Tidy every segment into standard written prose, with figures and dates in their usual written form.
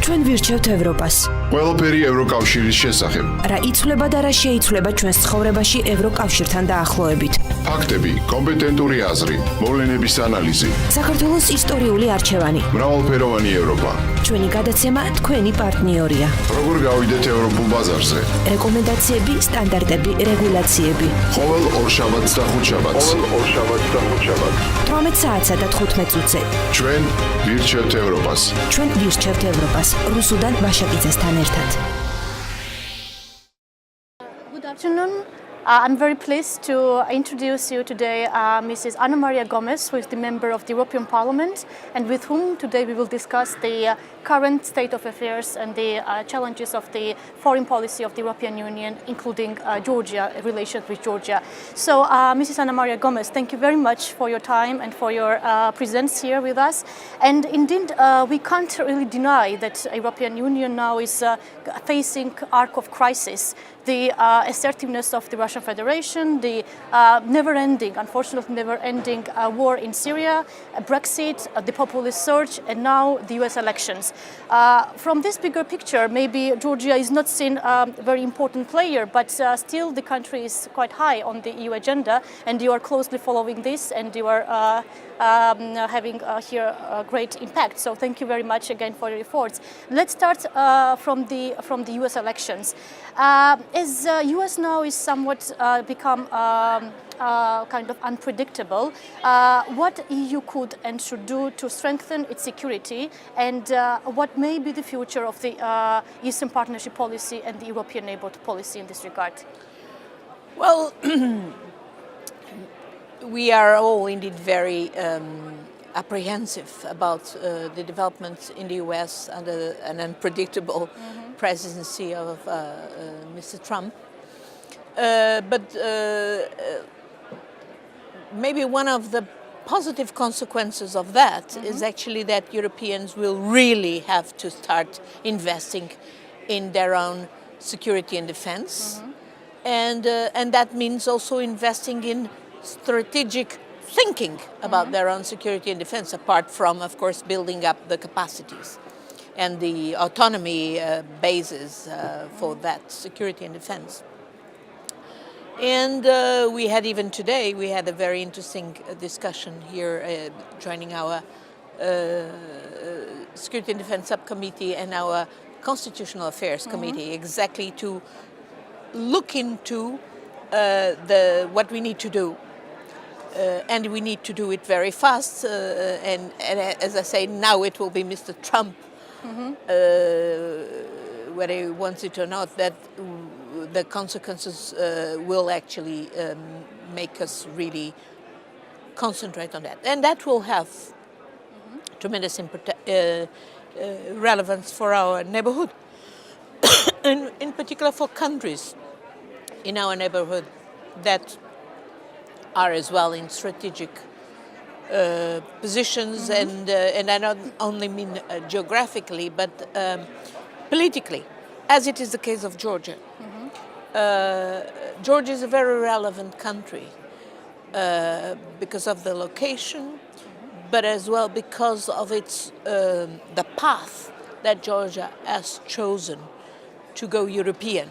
ჩვენ ვირჩევთ ევროპას. ყველაფერი ევროკავშირის შესახებ. რა იცვლება და რა შეიცვლება ჩვენს ცხოვრებაში ევროკავშირთან დაახლოებით. ფაქტები, კომპეტენტური აზრი, მოვლენების ანალიზი. საქართველოს ისტორიული არჩევანი. მრავალფეროვანი ევროპა. ჩვენი გადაცემა თქვენი პარტნიორია. როგორ გავიდეთ ევროპულ ბაზარზე? რეკომენდაციები, სტანდარტები, რეგულაციები. ყოველ ორშაბათს და ხუთშაბათს. 18 საათსა და 15 წუთზე. ჩვენ ვირჩევთ ევროპას. ჩვენ ვირჩევთ ევროპას. რუსუდან ვაშაკიძესთან ერთად. Good afternoon. I'm very pleased to introduce you today Mrs. Ana Maria Gomes, who is the member of the European Parliament, and with whom today we will discuss the current state of affairs and the challenges of the foreign policy of the European Union, including Georgia, relations with Georgia. So, Mrs. Ana Maria Gomes, thank you very much for your time and for your presence here with us. And indeed, we can't really deny that the European Union now is facing arc of crisis. The assertiveness of the Russian Federation, the unfortunately never-ending war in Syria, Brexit, the populist surge, and now the US elections. From this bigger picture, maybe Georgia is not seen a very important player, but still the country is quite high on the EU agenda, and you are closely following this, and you are having here a great impact. So thank you very much again for your efforts. Let's start from the US elections. As US now is somewhat become kind of unpredictable, what EU could and should do to strengthen its security, and what may be the future of the Eastern Partnership policy and the European neighborhood policy in this regard? Well, we are all indeed very apprehensive about the developments in the US under an unpredictable presidency of Mr. Trump. But maybe one of the positive consequences of that is actually that Europeans will really have to start investing in their own security and defense. And that means also investing in strategic thinking about their own security and defense, apart from, of course, building up the capacities and the autonomy bases for that security and defense. And we had even today, we had a very interesting discussion here joining our Security and Defense Subcommittee and our Constitutional Affairs Committee, exactly to look into what we need to do. And we need to do it very fast. And as I say, now it will be Mr. Trump, whether he wants it or not, that the consequences will actually make us really concentrate on that. And that will have tremendous relevance for our neighborhood, and in particular for countries in our neighborhood that are as well in strategic positions, and I don't only mean geographically, but politically, as it is the case of Georgia. Georgia is a very relevant country because of the location, but as well because of its the path that Georgia has chosen to go European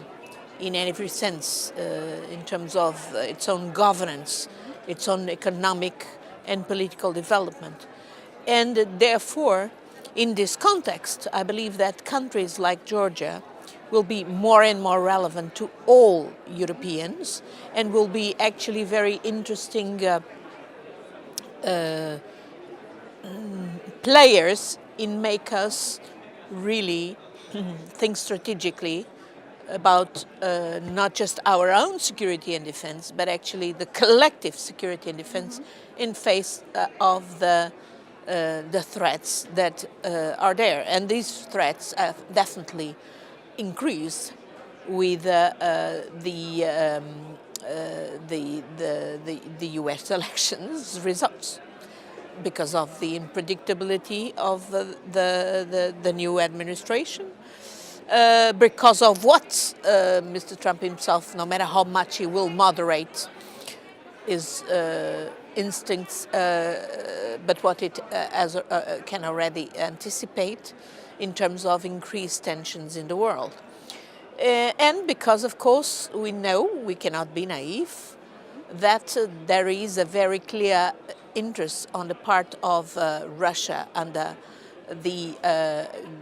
in every sense, in terms of its own governance, its own economic and political development. And therefore, in this context, I believe that countries like Georgia will be more and more relevant to all Europeans, and will be actually very interesting players in make us really think strategically about not just our own security and defense, but actually the collective security and defense in face of the threats that are there. And these threats have definitely increased with the U.S. elections results, because of the unpredictability of the new administration, because of what Mr. Trump himself, no matter how much he will moderate his instincts, but what it can already anticipate in terms of increased tensions in the world. And because, of course, we know, we cannot be naive, that there is a very clear interest on the part of Russia under the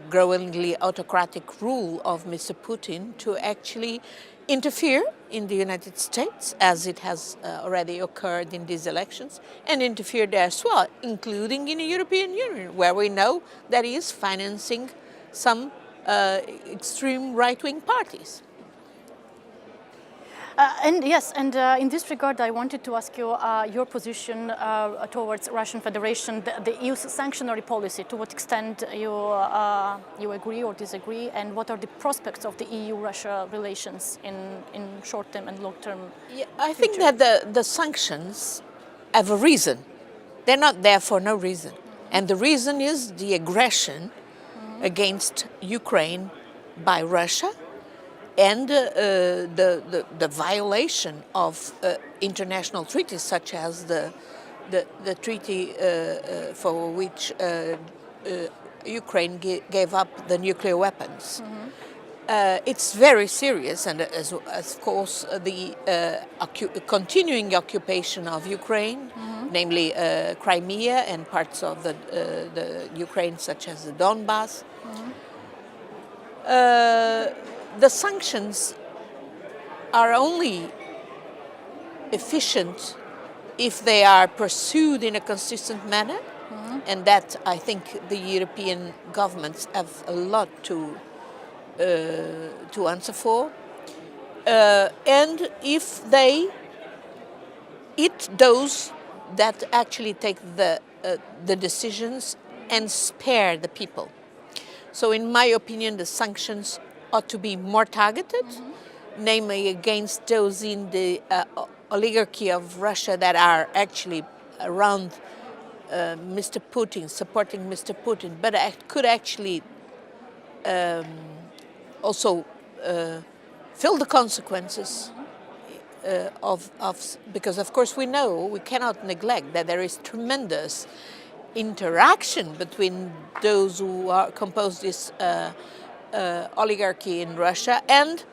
growingly autocratic rule of Mr. Putin to actually interfere in the United States, as it has already occurred in these elections, and interfere there as well, including in the European Union, where we know that he is financing some extreme right-wing parties. And in this regard, I wanted to ask you your position towards Russian Federation, the EU's sanctionary policy. To what extent you agree or disagree, and what are the prospects of the EU-Russia relations in short-term and long-term? Yeah, I think that the sanctions have a reason. They're not there for no reason, and the reason is the aggression against Ukraine by Russia, and the violation of international treaties, such as the treaty for which Ukraine gave up the nuclear weapons. It's very serious, and as of course the continuing occupation of Ukraine, namely Crimea and parts of the Ukraine, such as the Donbass. The sanctions are only efficient if they are pursued in a consistent manner, and that I think the European governments have a lot to answer for. And if they hit those that actually take the decisions and spare the people. So in my opinion, the sanctions ought to be more targeted, namely against those in the oligarchy of Russia that are actually around Mr. Putin, supporting Mr. Putin, but could actually also feel the consequences because of course we know, we cannot neglect that there is tremendous interaction between those who compose this oligarchy in Russia and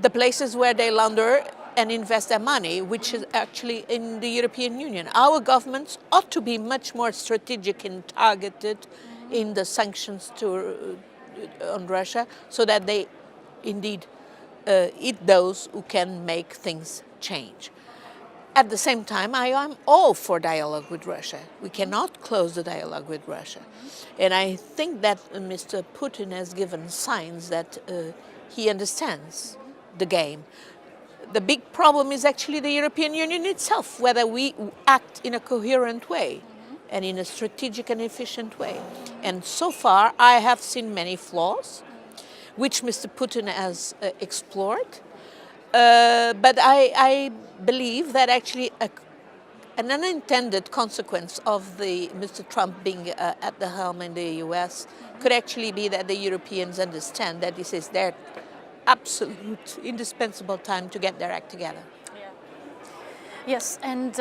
the places where they launder and invest their money, which is actually in the European Union. Our governments ought to be much more strategic and targeted in the sanctions on Russia, so that they indeed hit those who can make things change. At the same time, I am all for dialogue with Russia. We cannot close the dialogue with Russia. And I think that Mr. Putin has given signs that he understands the game. The big problem is actually the European Union itself, whether we act in a coherent way and in a strategic and efficient way. And so far, I have seen many flaws, which Mr. Putin has explored. But I believe that actually an unintended consequence of Mr. Trump being at the helm in the US could actually be that the Europeans understand that this is their absolute indispensable time to get their act together. Yeah. Yes, and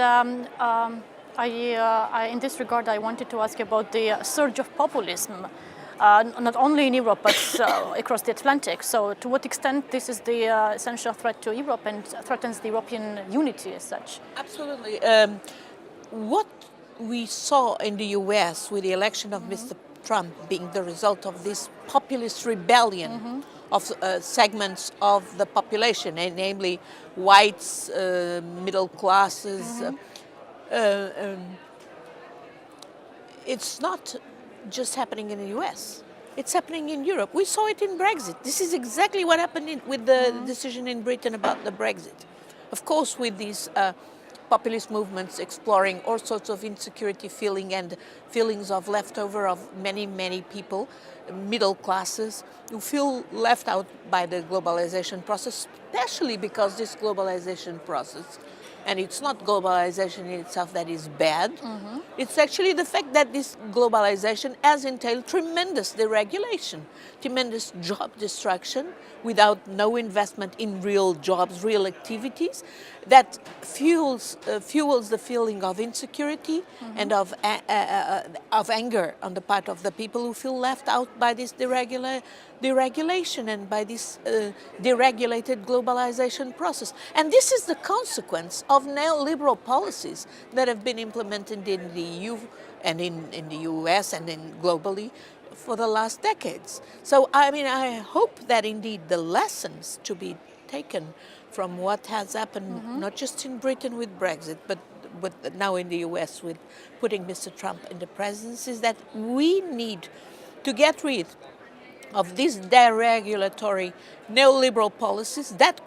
in this regard, I wanted to ask you about the surge of populism, not only in Europe, but across the Atlantic. So to what extent this is the essential threat to Europe and threatens the European unity as such? Absolutely. What we saw in the US with the election of Mr. Trump being the result of this populist rebellion of segments of the population, namely whites, middle classes. It's not just happening in the US. It's happening in Europe. We saw it in Brexit. This is exactly what happened with the decision in Britain about the Brexit. Of course, with these populist movements exploring all sorts of insecurity feeling and feelings of leftover of many, many people, middle classes, who feel left out by the globalization process, especially because this globalization process and it's not globalization in itself that is bad. It's actually the fact that this globalization has entailed tremendous deregulation, tremendous job destruction without no investment in real jobs, real activities, that fuels the feeling of insecurity and of anger on the part of the people who feel left out by this deregulation and by this deregulated globalization process. And this is the consequence of neoliberal policies that have been implemented in the EU and in the US and globally for the last decades. So, I mean, I hope that indeed the lessons to be taken from what has happened, not just in Britain with Brexit, but now in the US with putting Mr. Trump in the presidency, is that we need to get rid of these deregulatory neoliberal policies that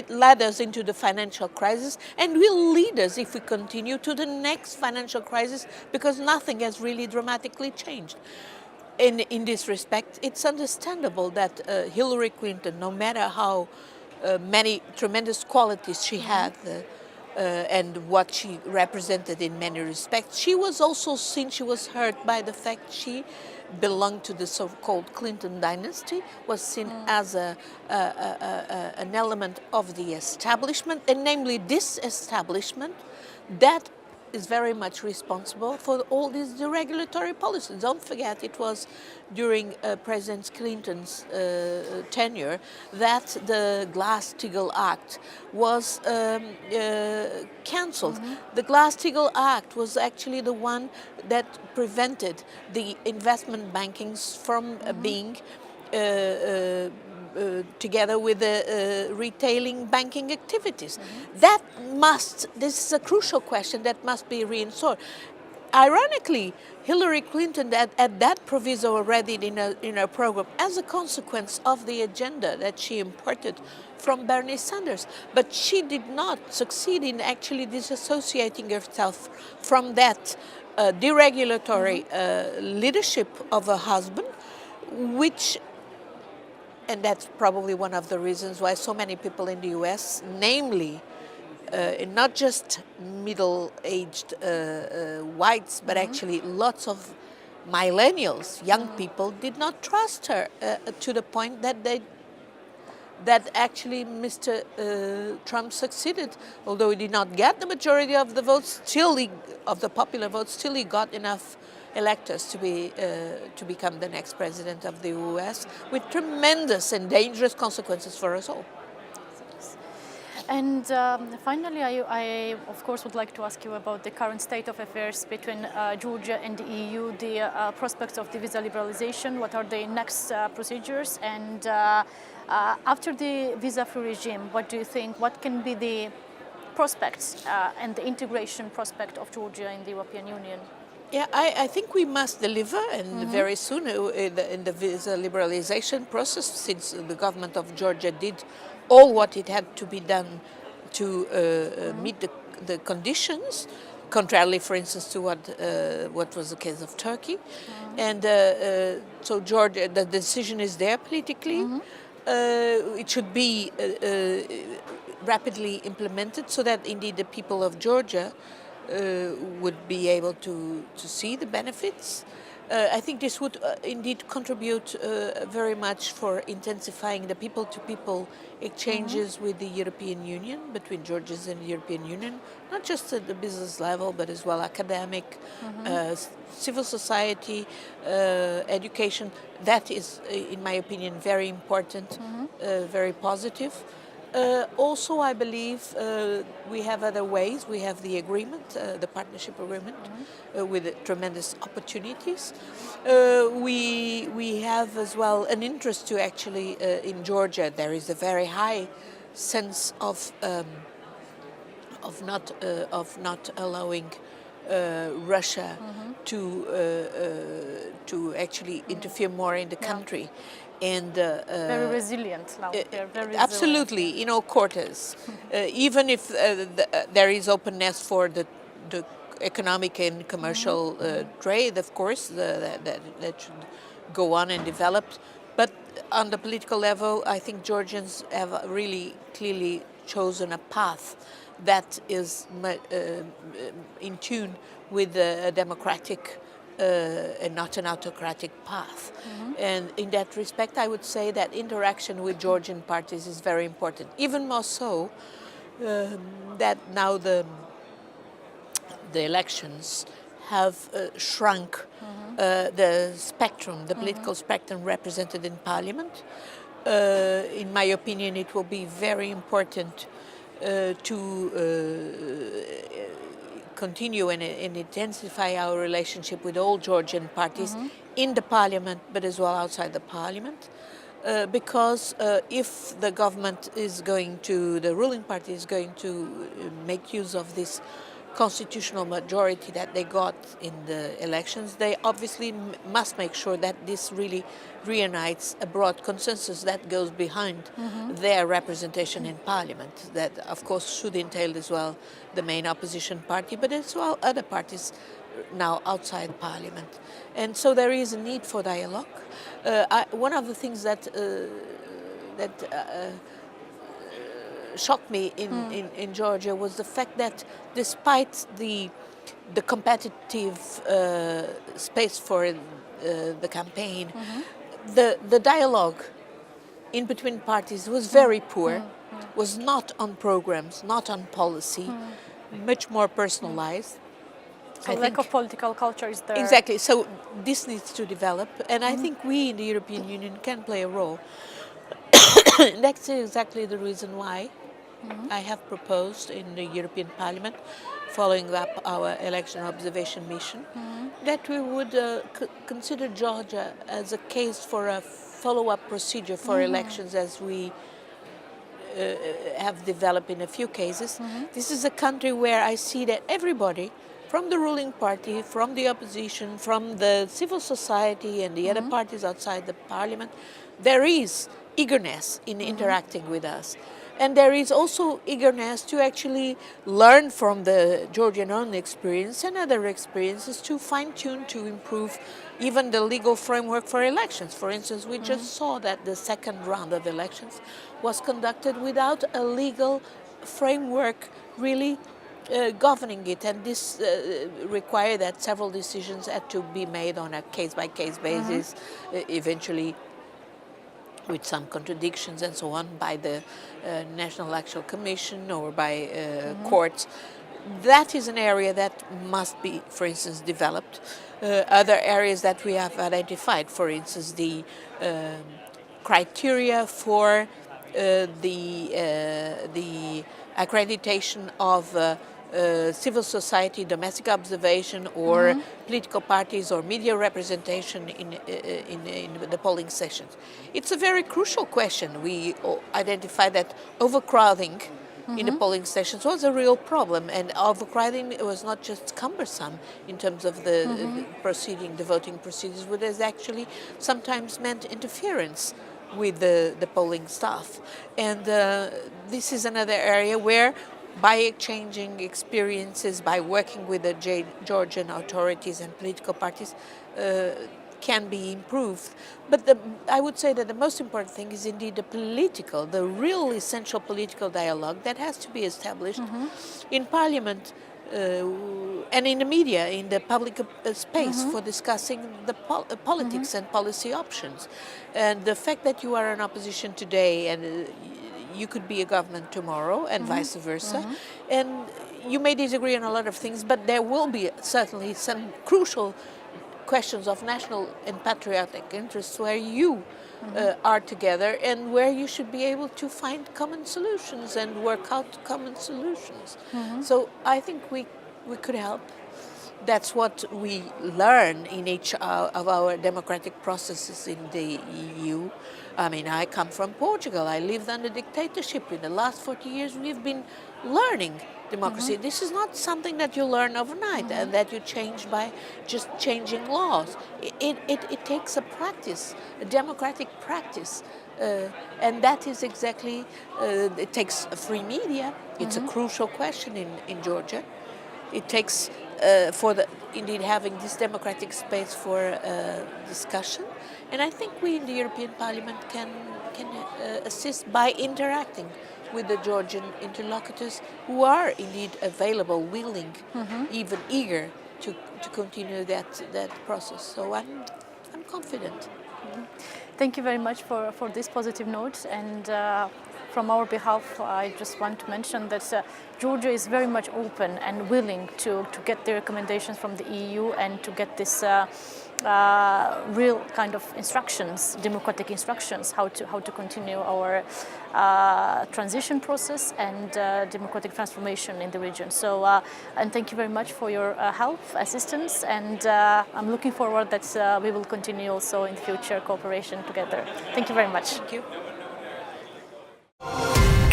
led us into the financial crisis and will lead us, if we continue, to the next financial crisis, because nothing has really dramatically changed. In this respect, it's understandable that Hillary Clinton, no matter how many tremendous qualities she had and what she represented in many respects, she was also seen, she was hurt by the fact she belonged to the so-called Clinton dynasty, was seen as an element of the establishment, and namely this establishment that is very much responsible for all these deregulatory policies. Don't forget, it was during President Clinton's tenure that the Glass-Steagall Act was cancelled. The Glass-Steagall Act was actually the one that prevented the investment bankings from being together with the retailing banking activities. This is a crucial question that must be reinforced. Ironically, Hillary Clinton had that proviso already in her program as a consequence of the agenda that she imported from Bernie Sanders. But she did not succeed in actually disassociating herself from that deregulatory leadership of her husband, and that's probably one of the reasons why so many people in the US, namely not just middle-aged whites, but actually lots of millennials, young people, did not trust her to the point that actually Mr. Trump succeeded. Although he did not get the majority of the votes, of the popular votes, still he got enough electors to become the next president of the US, with tremendous and dangerous consequences for us all. And finally, I of course would like to ask you about the current state of affairs between Georgia and the EU, the prospects of the visa liberalization, what are the next procedures, and after the visa-free regime, what do you think, what can be the prospects and the integration prospect of Georgia in the European Union? Yeah, I think we must deliver, and very soon in the visa liberalization process, since the government of Georgia did all what it had to be done to meet the conditions, contrarily, for instance, to what was the case of Turkey. And so Georgia, the decision is there politically. It should be rapidly implemented so that indeed the people of Georgia would be able to see the benefits. I think this would indeed contribute very much for intensifying the people-to-people exchanges with the European Union, between Georgians and the European Union, not just at the business level, but as well academic, civil society, education. That is, in my opinion, very important, very positive. Also, I believe we have other ways. We have the agreement, the partnership agreement, with tremendous opportunities. We have as well an interest to actually, in Georgia, there is a very high sense of not allowing Russia to actually interfere more in the country. And very resilient now. They're very absolutely, resilient. you know, Cortes. Even if there is openness for the economic and commercial trade, of course, that should go on and develop. But on the political level, I think Georgians have really clearly chosen a path that is in tune with a democratic and not an autocratic path. And in that respect, I would say that interaction with Georgian parties is very important. Even more so that now the elections have shrunk the spectrum, the political spectrum represented in parliament. In my opinion, it will be very important to continue and intensify our relationship with all Georgian parties in the parliament, but as well outside the parliament. Because if the government is going to, the ruling party is going to make use of this constitutional majority that they got in the elections, they obviously must make sure that this really reunites a broad consensus that goes behind their representation in parliament. That, of course, should entail as well the main opposition party, but as well other parties now outside parliament. And so there is a need for dialogue. One of the things that shocked me in Georgia was the fact that despite the competitive space for the campaign, the dialogue in between parties was very poor, was not on programs, not on policy, much more personalized. So lack of political culture is there. Exactly. So this needs to develop, and I think we in the European Union can play a role. That's exactly the reason why I have proposed in the European Parliament, following up our election observation mission, that we would consider Georgia as a case for a follow-up procedure for elections, as we have developed in a few cases. This is a country where I see that everybody, from the ruling party, from the opposition, from the civil society and the other parties outside the parliament, there is eagerness in interacting with us. And there is also eagerness to actually learn from the Georgian own experience and other experiences to fine-tune, to improve even the legal framework for elections. For instance, we just saw that the second round of elections was conducted without a legal framework really governing it, and this required that several decisions had to be made on a case-by-case basis, eventually with some contradictions and so on by the National Electoral Commission or by courts. That is an area that must be, for instance, developed. Other areas that we have identified, for instance, the criteria for the accreditation of civil society, domestic observation, or political parties or media representation in the polling sessions. It's a very crucial question. We identified that overcrowding in the polling stations was a real problem, and overcrowding was not just cumbersome in terms of the the voting procedures, but it actually sometimes meant interference with the polling staff. And this is another area where, by exchanging experiences, by working with the Georgian authorities and political parties, can be improved. But I would say that the most important thing is indeed the real essential political dialogue that has to be established in Parliament and in the media, in the public space for discussing the politics and policy options. And the fact that you are in opposition today and you could be a government tomorrow, and vice versa. And you may disagree on a lot of things, but there will be certainly some crucial questions of national and patriotic interests where you are together and where you should be able to find common solutions and work out common solutions. So I think we could help. That's what we learn in each of our democratic processes in the EU. I mean, I come from Portugal. I lived under dictatorship. In the last 40 years, we've been learning democracy. This is not something that you learn overnight and that you change by just changing laws. It takes a practice, a democratic practice. And that is exactly, it takes a free media. It's a crucial question in Georgia. It takes indeed having this democratic space for discussion. And I think we in the European Parliament can assist by interacting with the Georgian interlocutors who are indeed available, willing, even eager to continue that process. So I'm confident. Thank you very much for this positive note. And from our behalf, I just want to mention that Georgia is very much open and willing to get the recommendations from the EU and to get this real kind of instructions, democratic instructions, how to continue our transition process and democratic transformation in the region. So, and thank you very much for your help, assistance, and I'm looking forward that we will continue also in future cooperation together. Thank you very much. Thank you.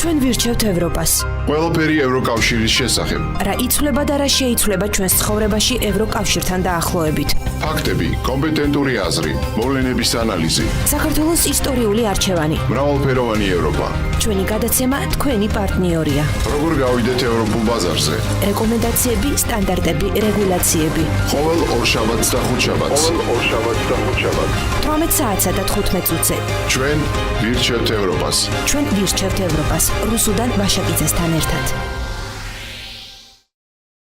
ჩვენ ვირჩევთ ევროპას. ყველაფერი ევროკავშირის შესახებ. რა იცვლება და რა შეიცვლება ჩვენს ცხოვრებაში ევროკავშირთან დაახლოებით. ფაქტები, კომპეტენტური აზრი, მოვლენების ანალიზი. საქართველოს ისტორიული არჩევანი. მრავალფეროვანი ევროპა. ჩვენი გადაცემა თქვენი პარტნიორია. როგორ გავიდეთ ევროპულ ბაზარზე? რეკომენდაციები, სტანდარტები, რეგულაციები. ყოველ ორშაბათს და ხუთშაბათს. 18 საათსა და 15 წუთზე. ჩვენ ვირჩევთ ევროპას. ჩვენ ვირჩევთ ევროპას. რუსუდან ვაშაკიძესთან ერთად.